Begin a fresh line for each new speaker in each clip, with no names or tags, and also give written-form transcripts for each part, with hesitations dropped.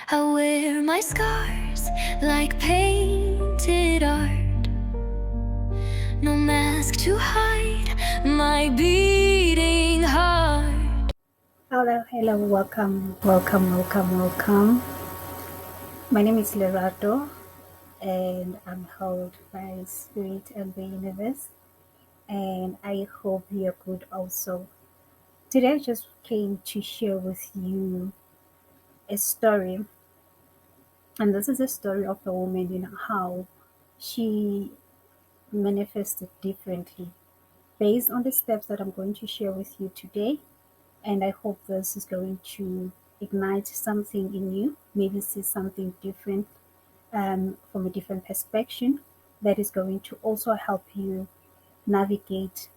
I wear my scars like painted art. No mask to hide my beating heart.
Hello, welcome. My name is Lerato, and I'm held by Spirit and the Universe, and I hope you're good also. Today, I just came to share with you a story, and this is a story of a woman, how she manifested differently based on the steps that I'm going to share with you today. And I hope this is going to ignite something in you, maybe see something different from a different perspective that is going to also help you navigate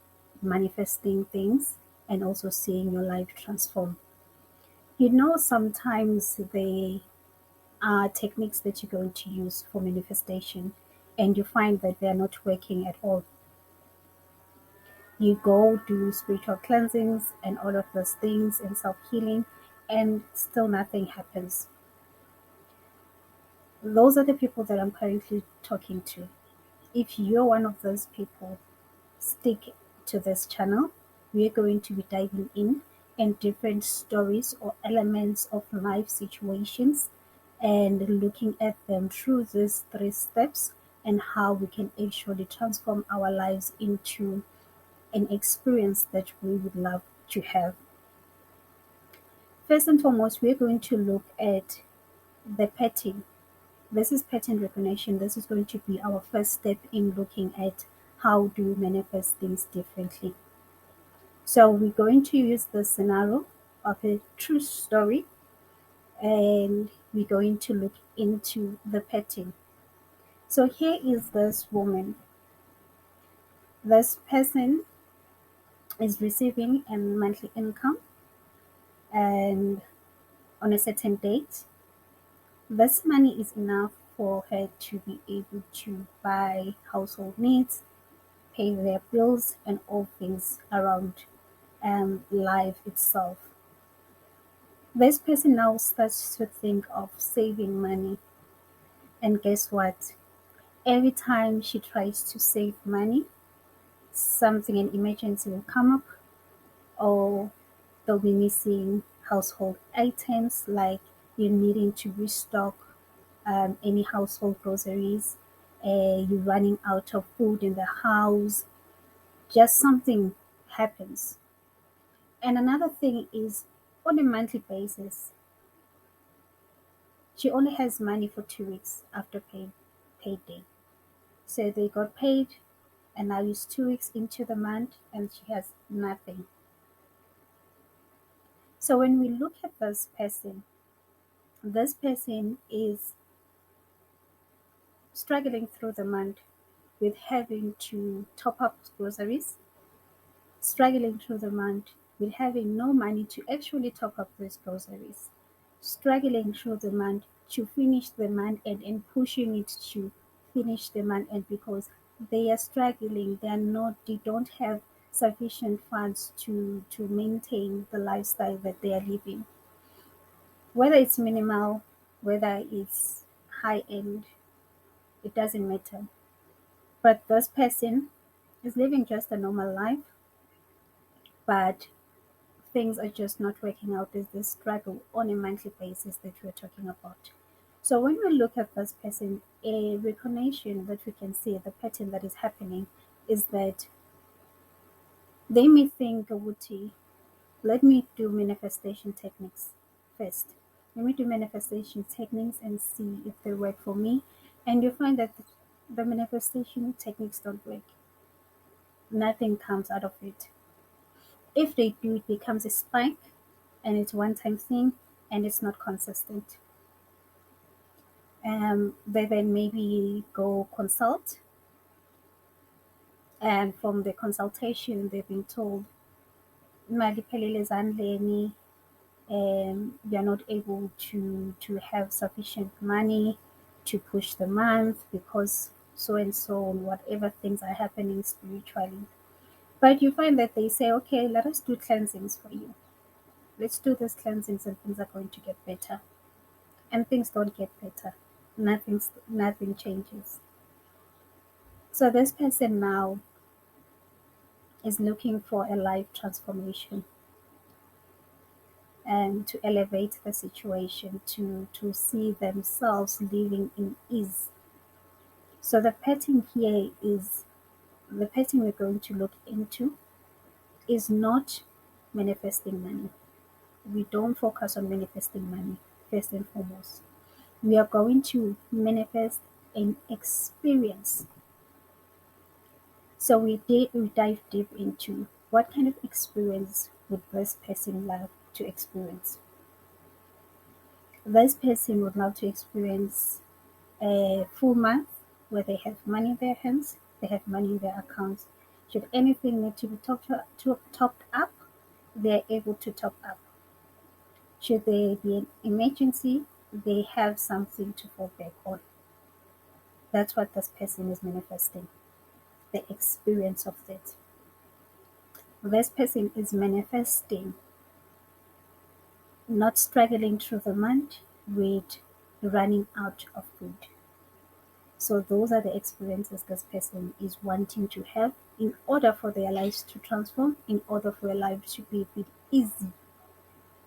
manifesting things and also seeing your life transform. Sometimes there are techniques that you're going to use for manifestation and you find that they're not working at all. You go do spiritual cleansings and all of those things and self healing, and still nothing happens. Those are the people that I'm currently talking to. If you're one of those people, stick to this channel. We're going to be diving in different stories or elements of life situations and looking at them through these three steps and how we can actually transform our lives into an experience that we would love to have. First and foremost, we're going to look at the pattern. This is pattern recognition. This is going to be our first step in looking at how do we manifest things differently. So we're going to use the scenario of a true story and we're going to look into the pattern. So here is this woman. This person is receiving a monthly income and on a certain date, this money is enough for her to be able to buy household needs, pay their bills, and all things around life itself. This person now starts to think of saving money, and guess what? Every time she tries to save money, an emergency will come up, or they'll be missing household items like you needing to restock any household groceries, you're running out of food in the house, just something happens. And another thing is on a monthly basis, she only has money for 2 weeks after payday. So they got paid and now it's 2 weeks into the month and she has nothing. So when we look at this person is struggling through the month with having to top up groceries, struggling through the month with having no money to actually top up those groceries, struggling through the month to finish the month and pushing it to finish the month and because they are struggling, they don't have sufficient funds to maintain the lifestyle that they are living. Whether it's minimal, whether it's high end, it doesn't matter. But this person is living just a normal life, but things are just not working out. There's this struggle on a monthly basis that we're talking about. So when we look at this person, a recognition that we can see, the pattern that is happening is that they may think, Wuti, let me do manifestation techniques first. Let me do manifestation techniques and see if they work for me. And you find that the manifestation techniques don't work. Nothing comes out of it. If they do, it becomes a spike and it's one time thing and it's not consistent. They then maybe go consult, and from the consultation they've been told "Imali iphelile ezandleni, you're not able to have sufficient money to push the month because so and so whatever things are happening spiritually." But you find that they say, okay, let us do cleansings for you. Let's do these cleansings and things are going to get better. and things don't get better. Nothing changes. So this person now is looking for a life transformation and to elevate the situation, to see themselves living in ease. So the pattern here is the pattern we're going to look into is not manifesting money. We don't focus on manifesting money first and foremost. We are going to manifest an experience. So we dive deep into what kind of experience would this person love to experience. This person would love to experience a full month where they have money in their hands, they have money in their accounts. Should anything need to be topped up, they're able to top up. Should there be an emergency, they have something to fall back on. That's what this person is manifesting, the experience of it. This person is manifesting not struggling through the month with running out of food. So those are the experiences this person is wanting to have in order for their lives to transform, in order for their lives to be a bit easy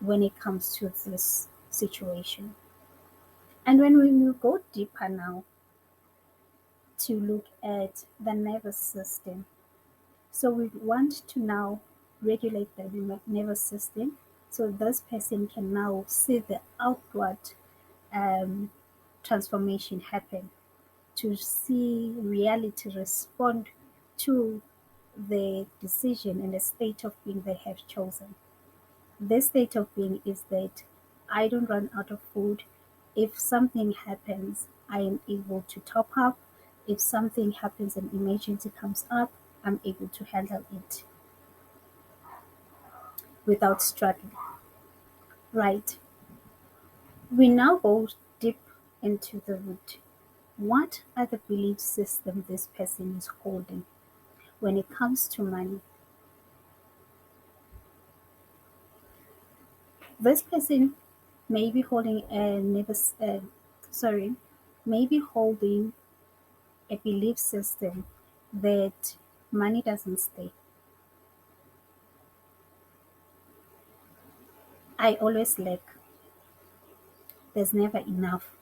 when it comes to this situation. And when we will go deeper now to look at the nervous system. So we want to now regulate the nervous system so this person can now see the outward um, transformation happen, to see reality respond to the decision and the state of being they have chosen. This state of being is that I don't run out of food. If something happens, I am able to top up. If something happens, an emergency comes up, I'm able to handle it without struggling. Right. We now go deep into the root. What are the belief system this person is holding when it comes to money? This person may be holding a nervous, sorry, may be holding a belief system that money doesn't stay. I always lack. There's never enough.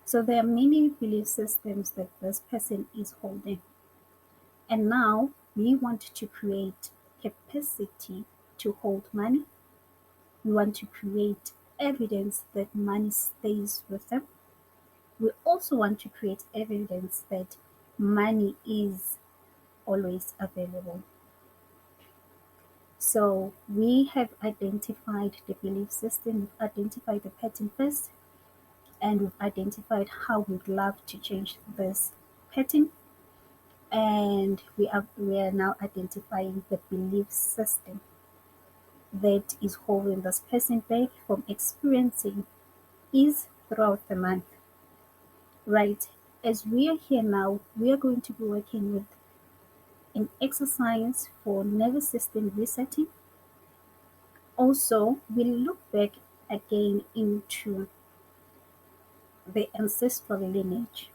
So there are many belief systems that this person is holding. And now we want to create capacity to hold money. We want to create evidence that money stays with them. We also want to create evidence that money is always available. So we have identified the belief system, we've identified the pattern first, and we've identified how we'd love to change this pattern. And we are now identifying the belief system that is holding this person back from experiencing ease throughout the month. Right. As we are here now, we are going to be working with an exercise for nervous system resetting. Also, we'll look back again into the ancestral lineage.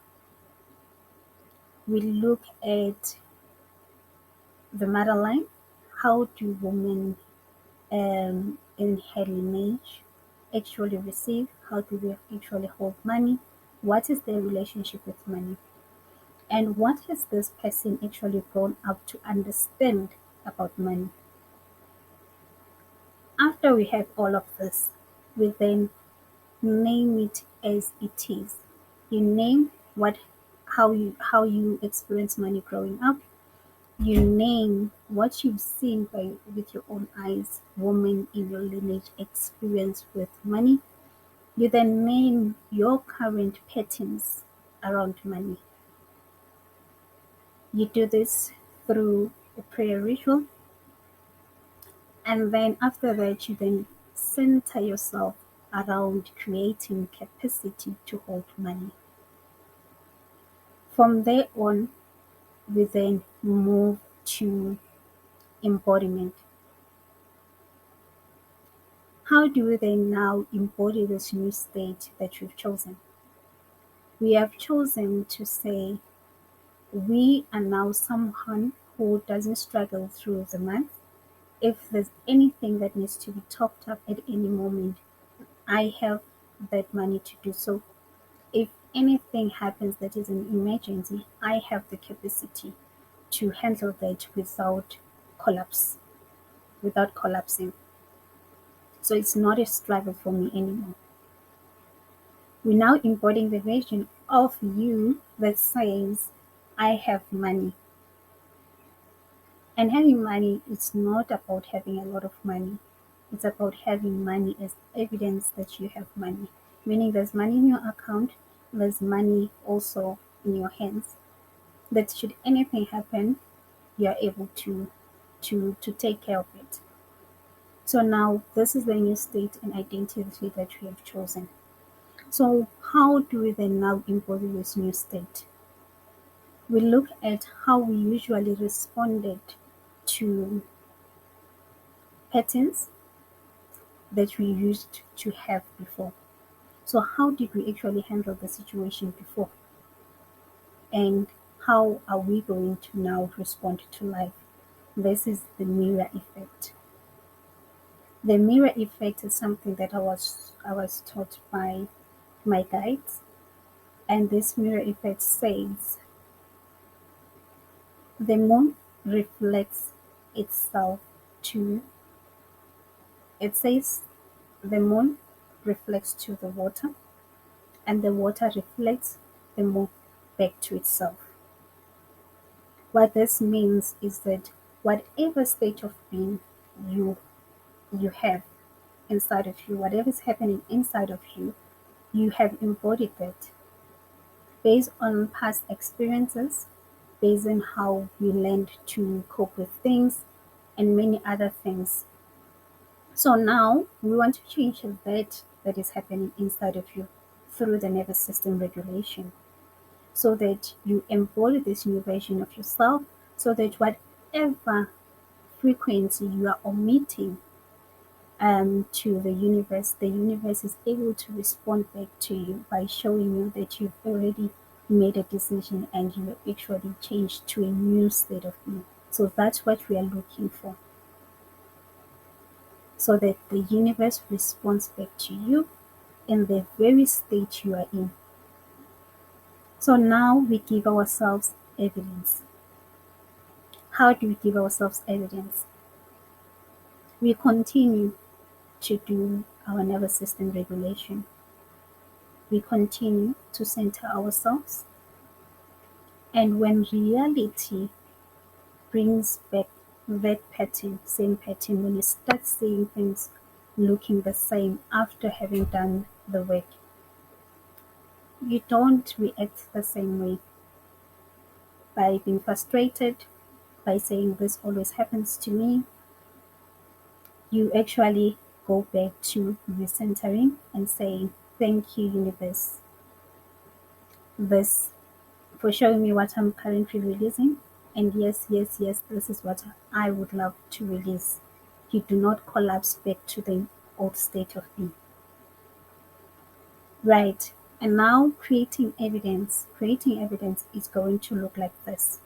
We'll look at the motherline. How do women in her lineage actually receive? How do they actually hold money? What is their relationship with money? And what has this person actually grown up to understand about money? After we have all of this, we then name it as it is. You name how you experience money growing up. You name what you've seen with your own eyes, women in your lineage experience with money. You then name your current patterns around money. You do this through a prayer ritual, and then after that, you then center yourself around creating capacity to hold money. From there on, we then move to embodiment. How do we then now embody this new state that we've chosen? We have chosen to say we are now someone who doesn't struggle through the month. If there's anything that needs to be topped up at any moment, I have that money to do so. If anything happens that is an emergency, I have the capacity to handle that collapse, without collapsing. So it's not a struggle for me anymore. We're now embodying the version of you that says, I have money. And having money is not about having a lot of money. It's about having money as evidence that you have money. Meaning there's money in your account, there's money also in your hands. That should anything happen, you're able to take care of it. So now this is the new state and identity that we have chosen. So how do we then now embody this new state? We look at how we usually responded to patterns that we used to have before. So how did we actually handle the situation before? And how are we going to now respond to life? This is the mirror effect. The mirror effect is something that I was taught by my guides, and this mirror effect says the moon reflects itself to it says the moon reflects to the water, and the water reflects the moon back to itself. What this means is that whatever state of being you you have inside of you, whatever is happening inside of you, you have embodied that based on past experiences, based on how you learned to cope with things, and many other things. So now we want to change that is happening inside of you through the nervous system regulation so that you embody this new version of yourself so that whatever frequency you are omitting to the universe is able to respond back to you by showing you that you've already made a decision and you have actually changed to a new state of being. So that's what we are looking for. So that the universe responds back to you in the very state you are in. So now we give ourselves evidence. How do we give ourselves evidence? We continue to do our nervous system regulation. We continue to center ourselves. And when reality brings back that pattern, same pattern, when you start seeing things looking the same after having done the work, you don't react the same way by being frustrated, by saying this always happens to me. You actually go back to recentering and saying, thank you, universe, this for showing me what I'm currently releasing. And yes, yes, yes, this is what I would love to release. You do not collapse back to the old state of being. Right. And now creating evidence. Creating evidence is going to look like this.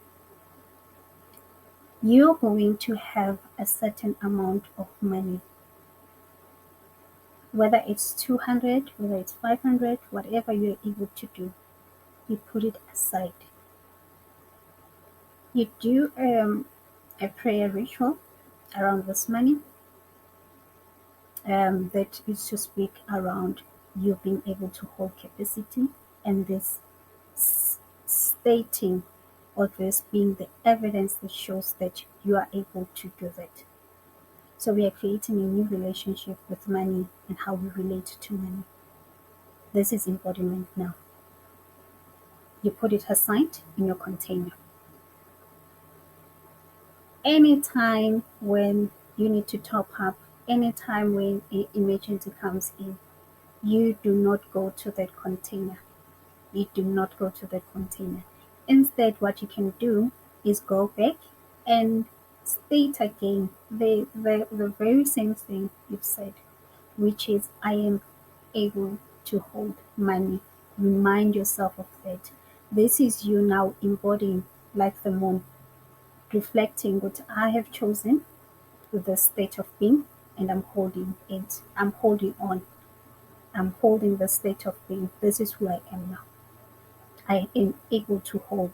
You're going to have a certain amount of money, whether it's 200, whether it's 500, whatever you're able to do, you put it aside. You do a prayer ritual around this money that is to speak around you being able to hold capacity and this stating or this being the evidence that shows that you are able to do that. So we are creating a new relationship with money and how we relate to money. This is embodiment now. You put it aside in your container. Anytime when you need to top up, anytime when an emergency comes in, you do not go to that container. You do not go to that container. Instead, what you can do is go back and state again the very same thing you've said. which is I am able to hold money. Remind yourself of that. This is you now embodying like the moon, reflecting what I have chosen with the state of being, and I'm holding it. I'm holding on. I'm holding the state of being. This is who I am now. I am able to hold.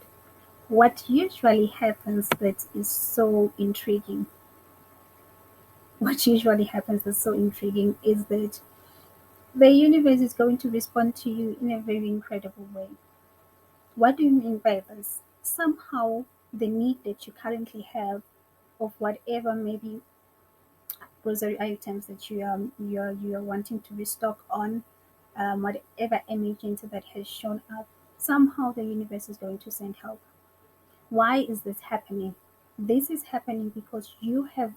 What usually happens that is so intriguing, what usually happens that's so intriguing is that the universe is going to respond to you in a very incredible way. What do you mean by this? Somehow, the need that you currently have of whatever maybe grocery items that you are wanting to restock on, whatever emergency that has shown up, somehow the universe is going to send help. Why is this happening? This is happening because you have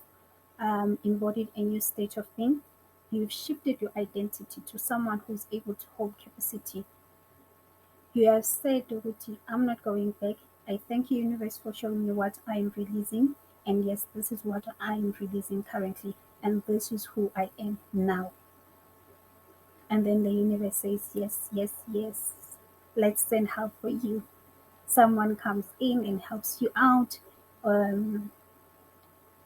embodied a new state of being. You've shifted your identity to someone who's able to hold capacity. You have said, Dorothy, I'm not going back. I thank you, universe, for showing me what I am releasing. And yes, this is what I am releasing currently. And this is who I am now. And then the universe says, yes, yes, yes. Let's send help for you. Someone comes in and helps you out. Um,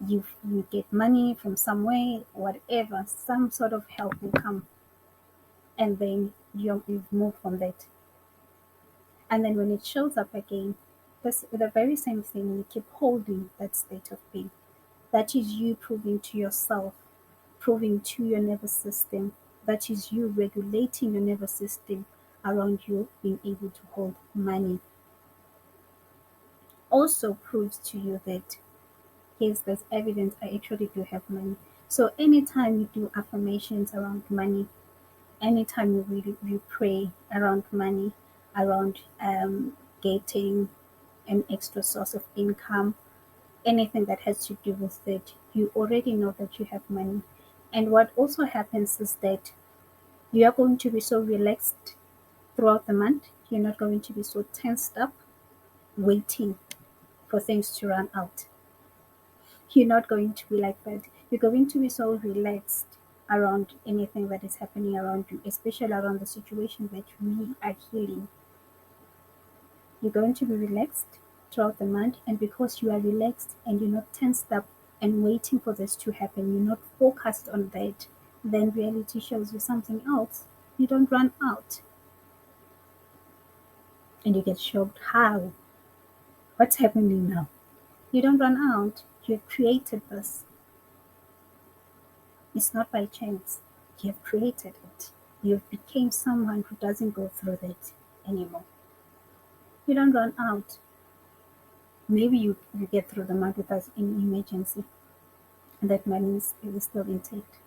you get money from somewhere, whatever, some sort of help will come. And then you've moved from that. And then when it shows up again, this the very same thing, you keep holding that state of being. That is you proving to yourself, proving to your nervous system, that is you regulating your nervous system around you being able to hold money. Also proves to you that yes, there's evidence I actually do have money. So anytime you do affirmations around money, anytime you pray around money, around getting an extra source of income, anything that has to do with it, you already know that you have money. And what also happens is that you are going to be so relaxed throughout the month. You're not going to be so tensed up, waiting for things to run out. You're not going to be like that. You're going to be so relaxed around anything that is happening around you, especially around the situation that we are healing. You're going to be relaxed throughout the month, and because you are relaxed and you're not tensed up and waiting for this to happen, you're not focused on that, then reality shows you something else. You don't run out. And you get shocked. How? What's happening now? You don't run out. You've created this. It's not by chance. You've created it. You've became someone who doesn't go through that anymore. You don't run out. Maybe you get through the month without any emergency, and that money is still intact.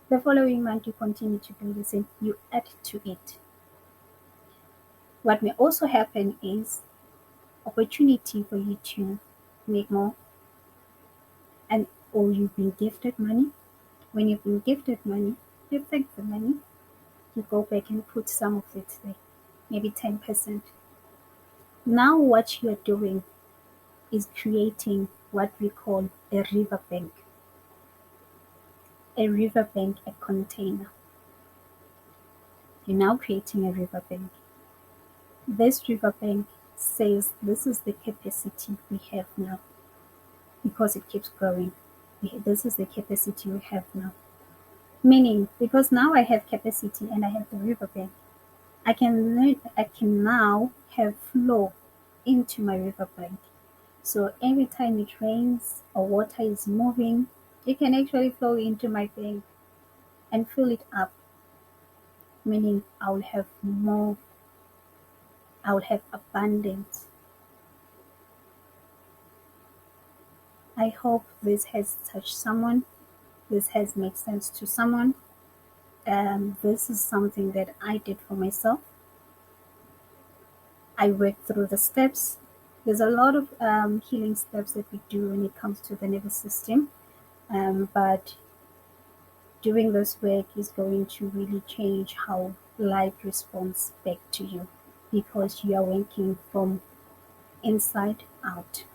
The following month, you continue to do the same. You add to it. What may also happen is opportunity for you to make more, and or you've been gifted money. When you've been gifted money, you take the money, you go back and put some of it there, maybe 10%. Now, what you're doing is creating what we call a riverbank. A riverbank, a container. You're now creating a riverbank. This riverbank says this is the capacity we have now because it keeps growing. This is the capacity we have now. Meaning, because now I have capacity and I have the riverbank, I can now have flow into my riverbank. So every time it rains or water is moving, it can actually flow into my bank and fill it up. Meaning I'll have more, I'll have abundance. I hope this has touched someone. This has made sense to someone. This is something that I did for myself. I worked through the steps. There's a lot of healing steps that we do when it comes to the nervous system, but doing this work is going to really change how life responds back to you because you are working from inside out.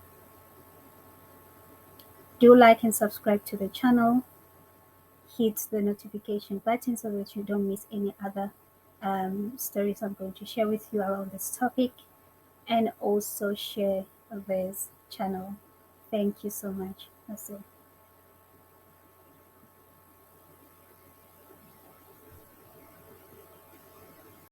Do like and subscribe to the channel. hit the notification button so that you don't miss any other stories I'm going to share with you around this topic, and also share this channel. Thank you so much. That's it.